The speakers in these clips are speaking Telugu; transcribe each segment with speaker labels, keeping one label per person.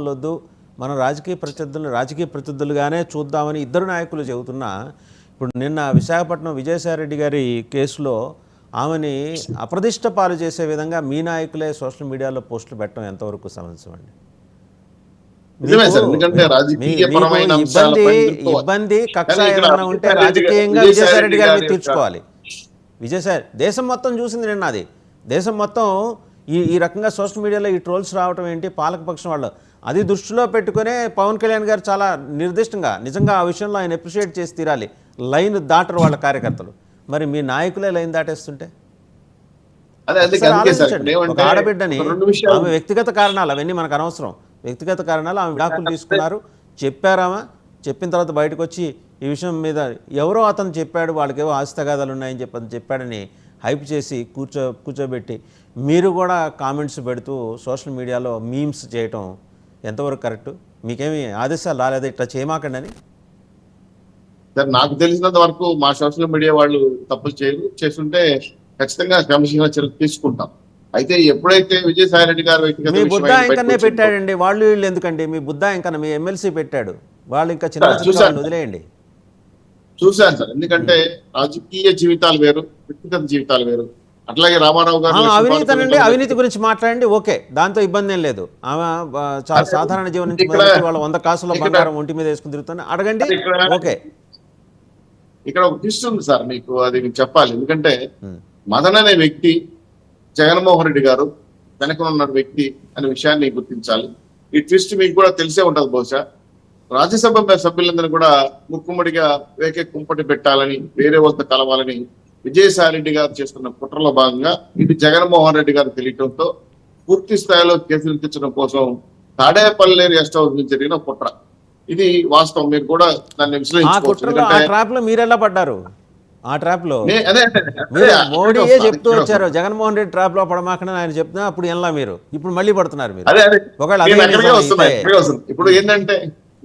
Speaker 1: వద్దు, మనం రాజకీయ ప్రతినిధులుగానే చూద్దామని ఇద్దరు నాయకులు చెబుతున్నా, ఇప్పుడు నిన్న విశాఖపట్నం విజయసాయిరెడ్డి గారి కేసులో ఆమెని అప్రదిష్ట పాలు చేసే విధంగా మీ నాయకులే సోషల్ మీడియాలో పోస్టులు పెట్టడం ఎంతవరకు సమంజసం అండి? ఇబ్బంది కక్ష ఏమైనా ఉంటే రాజకీయంగా విజయసాయిరెడ్డి గారి మీద తీర్చుకోవాలి. దేశం మొత్తం చూసింది నిన్న. అది దేశం మొత్తం ఈ రకంగా సోషల్ మీడియాలో ఈ ట్రోల్స్ రావడం ఏంటి, పాలకపక్షం వాళ్ళు అది దృష్టిలో పెట్టుకునే పవన్ కళ్యాణ్ గారు చాలా నిర్దిష్టంగా నిజంగా ఆ విషయంలో ఆయన అప్రిషియేట్ చేసి తీరాలి. లైన్ దాటరు వాళ్ళ కార్యకర్తలు. మరి మీ నాయకులే లైన్ దాటేస్తుంటే ఒక ఆడబిడ్డని ఆమె వ్యక్తిగత కారణాలు అవన్నీ మనకు అనవసరం. వ్యక్తిగత కారణాలు ఆమె విడాకులు తీసుకున్నారు, చెప్పారామా, చెప్పిన తర్వాత బయటకు వచ్చి ఈ విషయం మీద ఎవరో అతను చెప్పాడు, వాళ్ళకేవో ఆస్తిగాదాలు ఉన్నాయని చెప్పాడని హైప్ చేసి కూర్చోబెట్టి మీరు కూడా కామెంట్స్ పెడుతూ సోషల్ మీడియాలో మీమ్స్ చేయటం ఎంతవరకు కరెక్టు? మీకేమి ఆదేశాలు రాలేదు ఇట్లా చేయమాకండి అని?
Speaker 2: సార్, నాకు తెలిసినంత వరకు మా సోషల్ మీడియా వాళ్ళు తప్పులు చేస్తుంటే ఖచ్చితంగా క్రమశిక్షణ చర్యలు తీసుకుంటాం. అయితే ఎప్పుడైతే విజయసాయిరెడ్డి గారు
Speaker 1: మీ బుద్ధా ఇంకనే పెట్టాడండి, వాళ్ళు వీళ్ళు ఎందుకండి? మీ బుద్ధా ఇంకా మీ ఎమ్మెల్సీ పెట్టాడు, వాళ్ళు ఇంకా చిన్న వదిలేయండి.
Speaker 2: చూశాను సార్, ఎందుకంటే రాజకీయ జీవితాలు వేరు, వ్యక్తిగత జీవితాలు వేరు. అట్లాగే రామారావు గారు
Speaker 1: అవినీతి గురించి మాట్లాడండి, ఓకే, దాంతో ఇబ్బంది ఏం లేదు. ఆమె చాలా సాధారణ జీవనం నుంచి వాళ్ళ 100 కాసుల బంగారం ఒంటి మీద వేసుకుని తిరుగుతాను, అడగండి, ఓకే.
Speaker 2: ఇక్కడ ఒక ట్విస్ట్ ఉంది సార్, మీకు అది మీకు చెప్పాలి. ఎందుకంటే మదన్ అనే వ్యక్తి జగన్మోహన్ రెడ్డి గారు వెనకనున్న వ్యక్తి అనే విషయాన్ని గుర్తించాలి. ఈ ట్విస్ట్ మీకు కూడా తెలిసే ఉంటది బహుశా. రాజ్యసభ సభ్యులందరూ కూడా ముక్కుమ్మడిగా వేకే కుంపటి పెట్టాలని, వేరే వాళ్ళతో కలవాలని విజయసాయిరెడ్డి గారు చేస్తున్న కుట్రలో భాగంగా ఇది జగన్మోహన్ రెడ్డి గారు తెలియటంతో పూర్తి స్థాయిలో కేసులు తెచ్చడం కోసం తాడేపల్లి గెస్ట్ హౌస్ నుంచి జరిగిన కుట్ర. ఇది వాస్తవం, మీరు కూడా దాన్ని
Speaker 1: విశ్లేషించుకోవచ్చు. మీరెలా పడ్డారు ఆ ట్రాప్ లో? మోడీయే చెప్తూ వచ్చారు జగన్మోహన్ రెడ్డి ట్రాప్ లో పడమాకని ఆయన చెప్తున్నా, అప్పుడు ఎలా మీరు ఇప్పుడు మళ్ళీ పడుతున్నారు మీరు?
Speaker 2: ఇప్పుడు ఏంటంటే,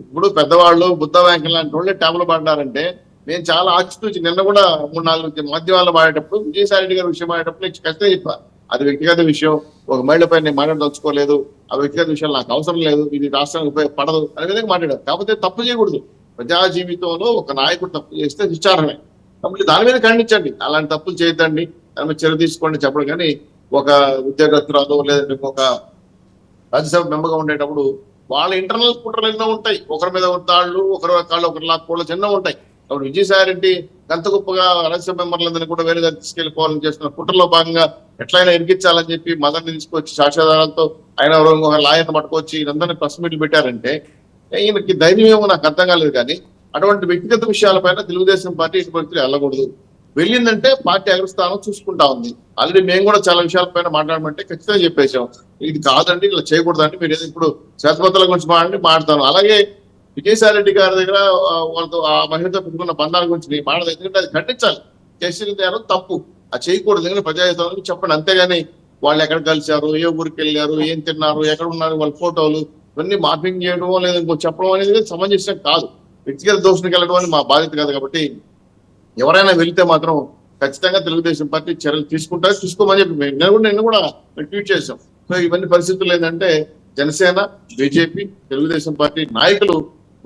Speaker 2: ఇప్పుడు పెద్దవాళ్ళు బుద్ధ బ్యాంకులు లాంటి వాళ్ళే ట్యాబ్ లో పడ్డారంటే నేను చాలా ఆచితూచి నిన్న కూడా 3-4 మాధ్యమాల్లో మాడేటప్పుడు విజయసాయిరెడ్డి గారి విషయం మాడేటప్పుడు నేను ఖచ్చితంగా చెప్పా, అది వ్యక్తిగత విషయం, ఒక మహిళపై నేను మాట్లాడదలుచుకోలేదు, ఆ వ్యక్తిగత విషయాలు నాకు అవసరం లేదు, ఇది రాష్ట్రానికి ఉపయోగపడదు అనే విధంగా మాట్లాడారు. కాకపోతే తప్పు చేయకూడదు. ప్రజా జీవితంలో ఒక నాయకుడు తప్పు చేస్తే విచారణమే, కాబట్టి దాని మీద ఖండించండి, అలాంటి తప్పులు చేయొద్దండి, దాని మీద చర్య తీసుకోండి చెప్పడం. కానీ ఒక ఉద్యోగస్తురాలు లేదంటే ఒక రాజ్యసభ మెంబర్గా ఉండేటప్పుడు వాళ్ళ ఇంటర్నల్ కుట్రలు ఎన్నో ఉంటాయి. ఒకరి మీద తాళ్ళు, ఒకరి కాళ్ళు ఒకరి లాక్కోళ్ళు ఎన్నో ఉంటాయి. కాబట్టి విజయసాయిరెడ్డి గంత గొప్పగా రాజ్యసభ మెంబర్లందరినీ కూడా వేరే దగ్గర తీసుకెళ్లిపోవాలని చేస్తున్న కుట్రలో భాగంగా ఎట్లయినా ఇరికించాలని చెప్పి మదన్ని తీసుకొచ్చి సాక్ష్యాధారాలతో ఆయన ఒక లాయర్ని పట్టుకొచ్చి వీళ్ళందరినీ ప్రెస్ మీట్లు పెట్టారంటే ఈయనకి ధైర్యం ఏమో నాకు అర్థం కాలేదు. కానీ అటువంటి వ్యక్తిగత విషయాలపైన తెలుగుదేశం పార్టీ ఇటువంటి వెళ్ళకూడదు. వెళ్ళిందంటే పార్టీ అగ్రస్థానం చూసుకుంటా ఉంది. ఆల్రెడీ మేము కూడా చాలా విషయాలపైన మాట్లాడమంటే ఖచ్చితంగా చెప్పేశాం, ఇది కాదండి, ఇలా చేయకూడదండి, మీరు ఇప్పుడు శ్వేతపత్రాల గురించి మాట్లాడతాను. అలాగే విజయసాయిరెడ్డి గారి దగ్గర వాళ్ళతో ఆ మహిళతో పెట్టుకున్న బంధాల గురించి మాట్లాడదు, ఎందుకంటే అది ఖండించాలి. చేసిన తప్పు, అది చేయకూడదు. ఎందుకంటే ప్రజాహితానికి చెప్పండి, అంతేగాని వాళ్ళు ఎక్కడ కలిశారు, ఏ ఊరికి వెళ్ళారు, ఏం తిన్నారు, ఎక్కడ ఉన్నారు, వాళ్ళ ఫోటోలు ఇవన్నీ మార్పింగ్ చేయడం లేదా ఇంకో చెప్పడం అనేది సమంజసం కాదు. వ్యక్తిగత దోషునికి వెళ్ళడం అని మా బాధ్యత కాదు. కాబట్టి ఎవరైనా వెళితే మాత్రం ఖచ్చితంగా తెలుగుదేశం పార్టీ చర్యలు తీసుకుంటారు, తీసుకోమని చెప్పి నిన్న కూడా ట్వీట్ చేశాం. సో ఇవన్నీ పరిస్థితులు ఏంటంటే జనసేన, బీజేపీ, తెలుగుదేశం పార్టీ నాయకులు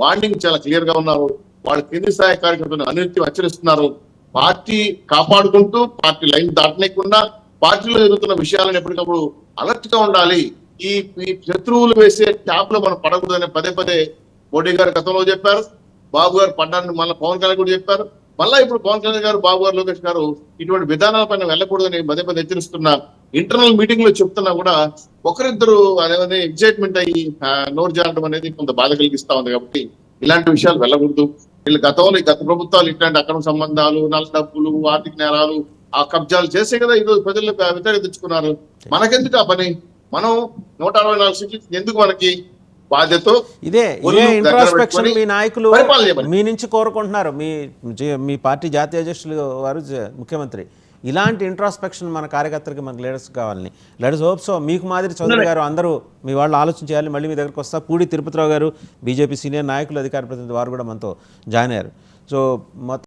Speaker 2: వార్నింగ్ చాలా క్లియర్ గా ఉన్నారు. వాళ్ళ కింది స్థాయి కార్యకర్తలను అనిత్యం హెచ్చరిస్తున్నారు. పార్టీ కాపాడుకుంటూ పార్టీ లైన్ దాటనేకుండా పార్టీలో జరుగుతున్న విషయాలను ఎప్పటికప్పుడు అలర్ట్ గా ఉండాలి. ఈ శత్రువులు వేసే ట్యాప్ లో మనం పడకూడదని పదే మోడీ గారు గతంలో చెప్పారు, బాబు గారు పడ్డారని మళ్ళీ పవన్ కళ్యాణ్ కూడా చెప్పారు. మళ్ళీ ఇప్పుడు పవన్ కళ్యాణ్ గారు, బాబు గారు, లోకేష్ గారు ఇటువంటి విధానాలపైన వెళ్ళకూడదని పదే హెచ్చరిస్తున్నా. ఇంటర్నల్ మీటింగ్ లో చెప్తున్నా కూడా ఒకరిద్దరు అనేది ఎగ్జైట్మెంట్ అయ్యి నోరు జారడం అనేది కొంత బాధ కలిగిస్తా ఉంది. కాబట్టి ఇలాంటి విషయాలు వెళ్ళకూడదు. వీళ్ళు గత ప్రభుత్వాలు ఇట్లాంటి అక్రమ సంబంధాలు, నల్ల డబ్బులు, ఆర్థిక నేరాలు, ఆ కబ్జాలు చేసే కదా ఈరోజు ప్రజల్లో వ్యతిరేకత తెచ్చుకున్నారు. మనకెందుకు ఆ పని? మనం 164 సీట్లు ఎందుకు? మనకి బాధ్యత
Speaker 1: ఇదే ఇంట్రాస్పెక్షన్ మీ నాయకులు మీ నుంచి కోరుకుంటున్నారు. మీ పార్టీ జాతీయ అధ్యక్షులు వారు, ముఖ్యమంత్రి ఇలాంటి ఇంట్రాస్పెక్షన్ మన కార్యకర్తలకి, మనకు లీడర్స్ కావాలని. Let's hope so. మీకు మాదిరి చౌదరి గారు అందరూ మీ వాళ్ళు ఆలోచన చేయాలి. మళ్ళీ మీ దగ్గరకు వస్తా. పూడి తిరుపతిరావు గారు బీజేపీ సీనియర్ నాయకులు, అధికార ప్రతినిధి, వారు కూడా మనతో జాయిన్ అయ్యారు. సో మొత్తం